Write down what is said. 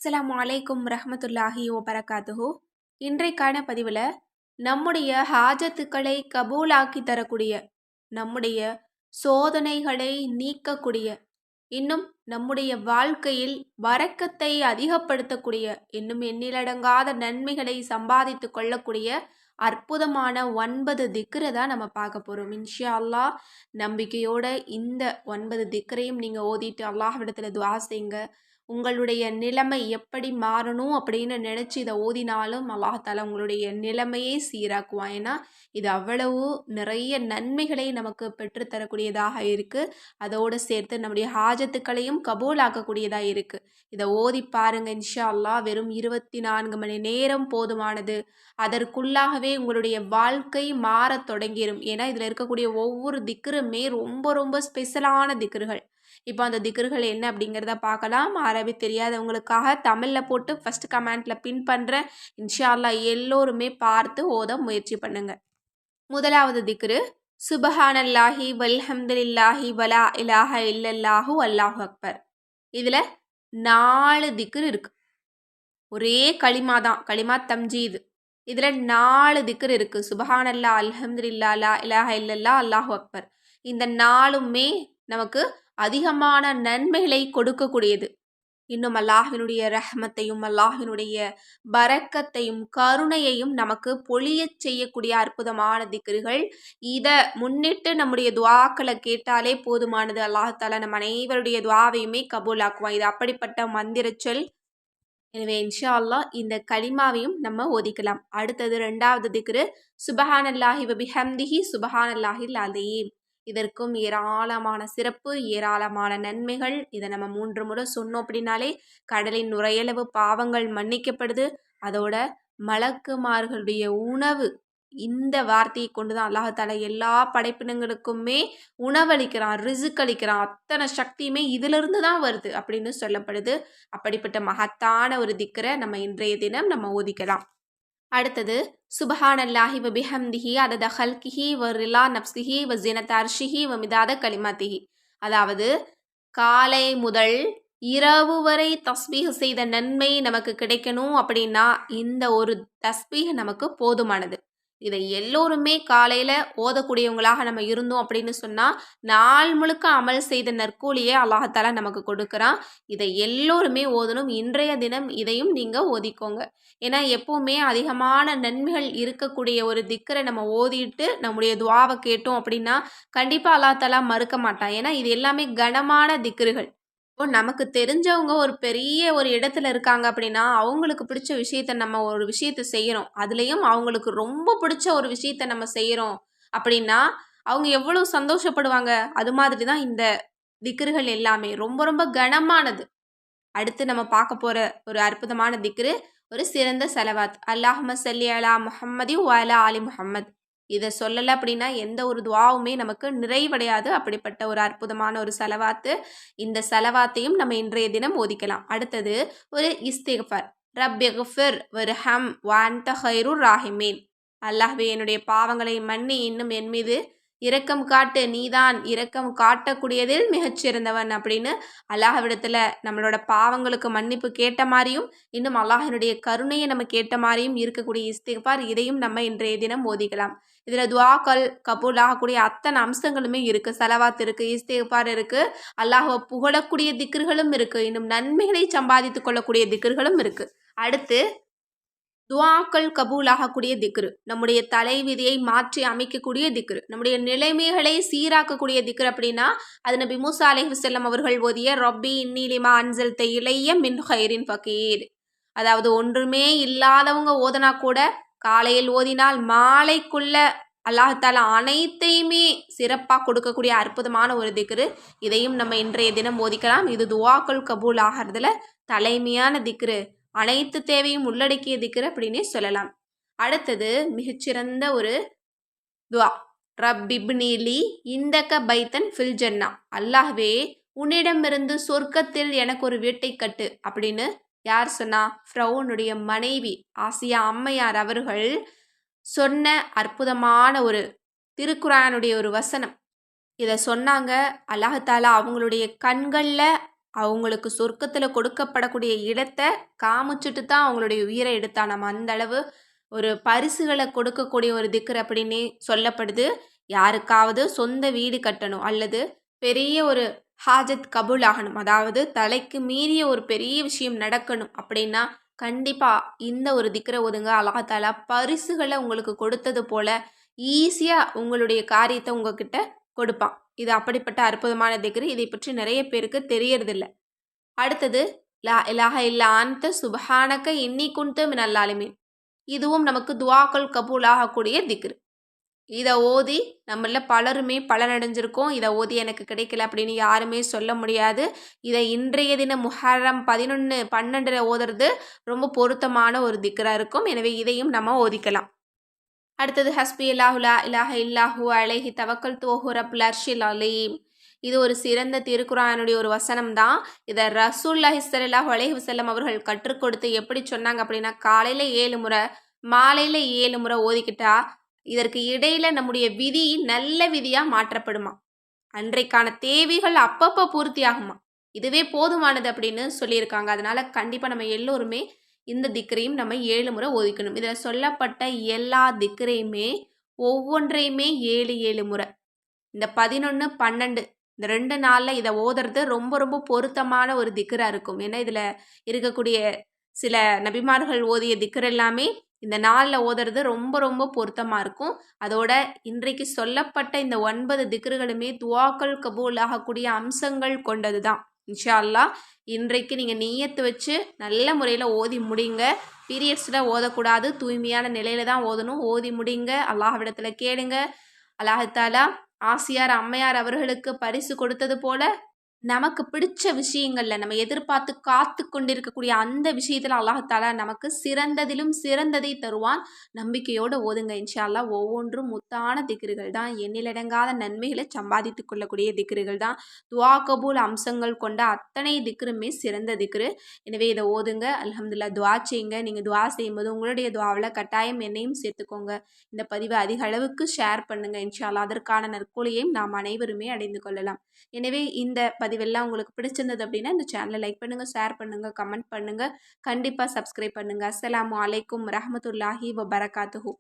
அஸ்ஸலாமு அலைக்கும் ரஹ்மத்துல்லாஹி வபரகாத்துஹு. இன்றைக்கான பதிவில் நம்முடைய ஹாஜத்துக்களை கபூலாக்கி தரக்கூடிய, நம்முடைய சோதனைகளை நீக்கக்கூடிய, இன்னும் நம்முடைய வாழ்க்கையில் வரக்கத்தை அதிகப்படுத்தக்கூடிய, இன்னும் எண்ணிலடங்காத நன்மைகளை சம்பாதித்து கொள்ளக்கூடிய அற்புதமான 9 திக்ரை தான் நம்ம பார்க்க போகிறோம். இன்ஷா அல்லாஹ் நம்பிக்கையோட இந்த 9 திக்ரையும் நீங்கள் ஓதிட்டு அல்லாஹ்விடத்தில் துஆ செய்யுங்க. உங்களுடைய நிலைமை எப்படி மாறணும் அப்படின்னு நினச்சி இதை ஓதினாலும் அல்லாஹால உங்களுடைய நிலைமையே சீராக்குவான். ஏன்னா இது அவ்வளவு நிறைய நன்மைகளை நமக்கு பெற்றுத்தரக்கூடியதாக இருக்குது. அதோடு சேர்த்து நம்முடைய ஹாஜத்துக்களையும் கபூலாக்கக்கூடியதாக இருக்குது. இதை ஓதி பாருங்க. இன்ஷா அல்லாஹ் வெறும் 24 மணி நேரம் போதுமானது. அதற்குள்ளாகவே உங்களுடைய வாழ்க்கை மாறத் தொடங்கிடும். ஏன்னா இதில் இருக்கக்கூடிய ஒவ்வொரு திக்ருமே ரொம்ப ரொம்ப ஸ்பெஷலான திக்ருகள். இப்போ அந்த திக்ருகள் என்ன அப்படிங்கிறத பார்க்கலாம். அரபி தெரியாதவங்களுக்காக தமிழில் போட்டு ஃபஸ்ட் கமெண்ட்டில் பின் பண்ணுறேன். இன்ஷா அல்லாஹ் எல்லோருமே பார்த்து ஓத முயற்சி பண்ணுங்க. முதலாவது திக்ரு சுபஹானல்லாஹி வல்ஹம்துலில்லாஹி வலா இலாஹ இல்லல்லாஹு அல்லாஹு அக்பர். இதில் 4 திக்ரு இருக்கு. ஒரே களிமா தான், களிமா தம்ஜீத். இதில் 4 திக்ரு இருக்குது. சுபஹானல்லா, அல்ஹம்துலில்லா, லா இலாஹ இல்லல்லா, அல்லாஹு அக்பர். இந்த 4மே நமக்கு அதிகமான நன்மைகளை கொடுக்கக்கூடியது. இன்னும் அல்லாஹ்வினுடைய ரஹ்மத்தையும் அல்லாஹ்வினுடைய பரக்கத்தையும் கருணையையும் நமக்கு பொழியச் செய்யக்கூடிய அற்புதமான திக்ருகள். இதை முன்னிட்டு நம்முடைய துஆக்களை கேட்டாலே போதுமானது. அல்லாஹ் தஆலா நம் அனைவருடைய துஆவையுமே கபூலாக்குவான். இது அப்படிப்பட்ட மந்திர சொல். எனவே இன்ஷா அல்லாஹ் இந்த கலிமாவையும் நம்ம ஓதிக்கலாம். அடுத்தது 2வது திக்ரு சுபஹானல்லாஹி வபிஹம்திஹி சுபஹானல்லாஹில் அலீம். இதற்கும் ஏராளமான சிறப்பு, ஏராளமான நன்மைகள். இதை நம்ம 3 முறை சொன்னோம் அப்படின்னாலே கடலின் நுரையளவு பாவங்கள் மன்னிக்கப்படுது. அதோட மலக்குமார்களுடைய உணவு, இந்த வார்த்தையை கொண்டு தான் அல்லாஹால எல்லா படைப்பினங்களுக்குமே உணவளிக்கிறான், ரிசுக் அளிக்கிறான். அத்தனை சக்தியுமே இதிலிருந்து தான் வருது அப்படின்னு சொல்லப்படுது. அப்படிப்பட்ட மகத்தான ஒரு திக்ரை நம்ம இன்றைய தினம் நம்ம ஓதிக்கலாம். அடுத்தது சுபஹானல்லாஹி வபிஹம்திஹி அதத ஹல்கிஹி வ ரிலா நப்சிஹி வ ஸினத அர்ஷிஹி வ மிதாத கலிமாத்திஹி. அதாவது காலை முதல் இரவு வரை தஸ்பீஹ் செய்த நன்மை நமக்கு கிடைக்கணும் அப்படின்னா இந்த ஒரு தஸ்பீஹ் நமக்கு போதுமானது. இதை எல்லோருமே காலையில் ஓதக்கூடியவங்களாக நம்ம இருந்தோம் அப்படின்னு சொன்னால் நாள் முழுக்க அமல் செய்த நற்கூலியை அல்லாஹாலா நமக்கு கொடுக்குறான். இதை எல்லோருமே ஓதணும். இன்றைய தினம் இதையும் நீங்கள் ஓதிக்கோங்க. ஏன்னா எப்பவுமே அதிகமான நன்மைகள் இருக்கக்கூடிய ஒரு திக்கரை நம்ம ஓதிட்டு நம்முடைய துஆவை கேட்டோம் அப்படின்னா கண்டிப்பாக அல்லாஹாலா மறுக்க மாட்டான். ஏன்னா இது எல்லாமே கனமான திக்ருகள். இப்போ நமக்கு தெரிஞ்சவங்க ஒரு பெரிய ஒரு இடத்துல இருக்காங்க அப்படின்னா அவங்களுக்கு பிடிச்ச விஷயத்த நம்ம ஒரு விஷயத்த செய்கிறோம். அதுலேயும் அவங்களுக்கு ரொம்ப பிடிச்ச ஒரு விஷயத்த நம்ம செய்கிறோம் அப்படின்னா அவங்க எவ்வளோ சந்தோஷப்படுவாங்க. அது மாதிரி தான் இந்த திக்ருகள் எல்லாமே ரொம்ப ரொம்ப கனமானது. அடுத்து நம்ம பார்க்க போகிற ஒரு அற்புதமான திக்ரு ஒரு சிறந்த செலவாத். அல்லாஹும்ம ஸல்லி அலா முஹம்மதி வ அலா ஆலி முஹம்மத். இதை சொல்லலை அப்படின்னா எந்த ஒரு துஆவுமே நமக்கு நிறைவடையாது. அப்படிப்பட்ட ஒரு அற்புதமான ஒரு செலவாத்து. இந்த செலவாத்தையும் நம்ம இன்றைய தினம் ஓதிக்கலாம். அடுத்தது ஒரு இஸ்திக்ஃபார். ரப்பிக்ஃபிர் வர்ஹம் வ அன்த கைருர் ராஹிமீன். அல்லாஹ்வே என்னுடைய பாவங்களை மன்னி, இன்னும் என் மீது இரக்கம் காட்டு, நீதான் இரக்கம் காட்டக்கூடியதில் மிகச்சிறந்தவன் அப்படின்னு அல்லாஹ்விடத்தில் நம்மளோட பாவங்களுக்கு மன்னிப்பு கேட்ட மாதிரியும் இன்னும் அல்லாஹினுடைய கருணையை நம்ம கேட்ட மாதிரியும் இருக்கக்கூடிய இஸ்திக்ஃபார். இதையும் நம்ம இன்றைய தினம் ஓதிக்கலாம். இதில் துஆக்கள் கபூல் ஆகக்கூடிய அத்தனை அம்சங்களுமே இருக்குது. சலவாத் இருக்குது, இஸ்திக்ஃபார் இருக்குது, அல்லாஹ்வை புகழக்கூடிய திக்ருகளும் இருக்குது, இன்னும் நன்மைகளை சம்பாதித்து கொள்ளக்கூடிய திக்ருகளும் இருக்குது. அடுத்து துஆக்கள் கபூலாகக்கூடிய திக்ரு, நம்முடைய தலைவிதியை மாற்றி அமைக்கக்கூடிய திக்ரு, நம்முடைய நிலைமைகளை சீராக்கக்கூடிய திக்ரு அப்படின்னா அது நபி மூசா அலைஹிஸ்ஸலாம் அவர்கள் ஓதிய ரப்பி இன்னி லிமா அன்ஸல்த இலைய மின் கைரின் ஃபகீர். அதாவது ஒன்றுமே இல்லாதவங்க ஓதனா கூட காலையில் ஓதினால் மாலைக்குள்ள அல்லாஹாலா அனைத்தையுமே சிறப்பாக கொடுக்கக்கூடிய அற்புதமான ஒரு திக்ரு. இதையும் நம்ம இன்றைய தினம் ஓதிக்கலாம். இது துஆக்கள் கபூல் ஆகிறதுல தலைமையான திக்ரு, அனைத்து தேவையும் உள்ளடக்கிய திக்ரு அப்படின்னே சொல்லலாம். அடுத்தது மிகச்சிறந்த ஒரு துஆ. ரப்பிப்னிலி இந்தக பைத்தன் ஃபில் ஜன்னா. அல்லாஹ்வே உன்னிடமிருந்து சொர்க்கத்தில் எனக்கு ஒரு வீட்டை கட்டு அப்படின்னு யார் சொன்னா? ஃபிரௌனுடைய மனைவி ஆசியா அம்மையார் அவர்கள் சொன்ன அற்புதமான ஒரு திருக்குரானுடைய ஒரு வசனம். இதை சொன்னாங்க. அல்லாஹ் தஆலா அவங்களுடைய கண்களில் அவங்களுக்கு சொர்க்கத்தில் கொடுக்கப்படக்கூடிய இடத்தை காமிச்சிட்டு தான் அவங்களுடைய உயிரை எடுத்தா. நம்ம அந்த அளவு ஒரு பரிசுகளை கொடுக்கக்கூடிய ஒரு திக்ர் அப்படின்னே சொல்லப்படுது. யாருக்காவது சொந்த வீடு கட்டணும் அல்லது பெரிய ஒரு ஹாஜத் கபூல் ஆகணும், அதாவது தலைக்கு மீறிய ஒரு பெரிய விஷயம் நடக்கணும் அப்படின்னா கண்டிப்பாக இந்த ஒரு திக்ரை ஒதுங்க. அல்லாஹ் தஆலா பரிசுகளை உங்களுக்கு கொடுத்தது போல ஈஸியாக உங்களுடைய காரியத்தை உங்ககிட்ட கொடுப்பான். இது அப்படிப்பட்ட அற்புதமான திக்ரு. இதை பற்றி நிறைய பேருக்கு தெரியறதில்ல. அடுத்தது லா இலாஹ இல்லா அன்த சுபஹானக இன்னி குன்து மினல் ஸாலிமீன். இதுவும் நமக்கு துஆக்கள் கபூல் ஆகக்கூடிய திக்ரு. இதை ஓதி நம்மள பலருமே பலனடைஞ்சிருக்கோம். இதை ஓதி எனக்கு கிடைக்கல அப்படின்னு யாருமே சொல்ல முடியாது. இதை இன்றைய தினம் முஹர்ரம் 11, 12 ஓதுறது ரொம்ப பொருத்தமான ஒரு திக்ரா இருக்கும். எனவே இதையும் நம்ம ஓதிக்கலாம். அடுத்தது ஹஸ்பி அல்லாஹு லா இலாஹ இல்லாஹு அலைஹி தவக்கல்து வஹுவ ரப்புல் அர்ஷில் அலீம். இது ஒரு சிறந்த திருக்குர்ஆனுடைய ஒரு வசனம் தான். இதை ரசூலுல்லாஹி ஸல்லல்லாஹு அலைஹி வஸல்லம் அவர்கள் கற்றுக் கொடுத்து எப்படி சொன்னாங்க அப்படின்னா, காலையில் 7 முறை மாலையில் 7 முறை ஓதிக்கிட்டா இதற்கு இடையில நம்முடைய விதி நல்ல விதியாக மாற்றப்படுமா. அன்றைக்கான தேவைகள் அப்பப்போ பூர்த்தி ஆகுமா. இதுவே போதுமானது அப்படின்னு சொல்லியிருக்காங்க. அதனால கண்டிப்பாக நம்ம எல்லோருமே இந்த திக்ரையும் நம்ம 7 முறை ஓதிக்கணும். இதில் சொல்லப்பட்ட எல்லா திக்ரையுமே ஒவ்வொன்றையுமே 7 முறை. இந்த 11, 12 இந்த 2 நாளில் இதை ஓதுறது ரொம்ப ரொம்ப பொருத்தமான ஒரு திக்ரா இருக்கும். ஏன்னா இதில் இருக்கக்கூடிய சில நபிமார்கள் ஓதிய திக்ர் எல்லாமே இந்த நாளில் ஓதுறது ரொம்ப ரொம்ப பொருத்தமாக இருக்கும். அதோட இன்றைக்கு சொல்லப்பட்ட இந்த 9 திக்ருகளுமே துஆக்கள் கபூல் ஆகக்கூடிய அம்சங்கள் கொண்டது தான். இன்ஷா அல்லாஹ் இன்றைக்கு நீங்கள் நிய்யத்து வச்சு நல்ல முறையில் ஓதி முடிங்க. பீரியட்ஸில் ஓதக்கூடாது, தூய்மையான நிலையில தான் ஓதணும். ஓதி முடிங்க. அல்லாஹ்விடத்தில் கேளுங்க. அல்லாஹ் தஆலா ஆசியார் அம்மையார் அவர்களுக்கு பரிசு கொடுத்தது போல நமக்கு பிடிச்ச விஷயங்கள்ல நம்ம எதிர்பார்த்து காத்து கொண்டிருக்கக்கூடிய அந்த விஷயத்துல அல்லாஹ் தஆலா நமக்கு சிறந்ததிலும் சிறந்ததை தருவான். நம்பிக்கையோடு ஓதுங்க. இன்ஷா அல்லாஹ் ஒவ்வொன்றும் முத்தான திக்ருகள் தான். எண்ணிலடங்காத நன்மைகளை சம்பாதித்து கொள்ளக்கூடிய திக்ருகள் தான். துஆ கபூல் அம்சங்கள் கொண்ட அத்தனை திக்ருமே சிறந்த திக்ரு. எனவே இதை ஓதுங்க. அல்ஹம்துலில்லாஹ். துஆ செய்யுங்க. நீங்கள் துஆ செய்யும்போது உங்களுடைய துஆவில் கட்டாயம் என்னையும் சேர்த்துக்கோங்க. இந்த பதிவை அதிக அளவுக்கு ஷேர் பண்ணுங்க. இன்ஷா அல்லாஹ் அதற்கான நற்கூலியையும் நாம் அனைவருமே அடைந்து கொள்ளலாம். எனவே இந்த பதிவெல்லாம் உங்களுக்கு பிடிச்சிருந்தது அப்படின்னா இந்த சேனலை லைக் பண்ணுங்கள், ஷேர் பண்ணுங்கள், கமெண்ட் பண்ணுங்கள். கண்டிப்பாக சப்ஸ்கிரைப் பண்ணுங்கள். அஸ்ஸலாமு அலைக்கும் ரஹ்மத்துல்லாஹி வபரகாத்துஹு.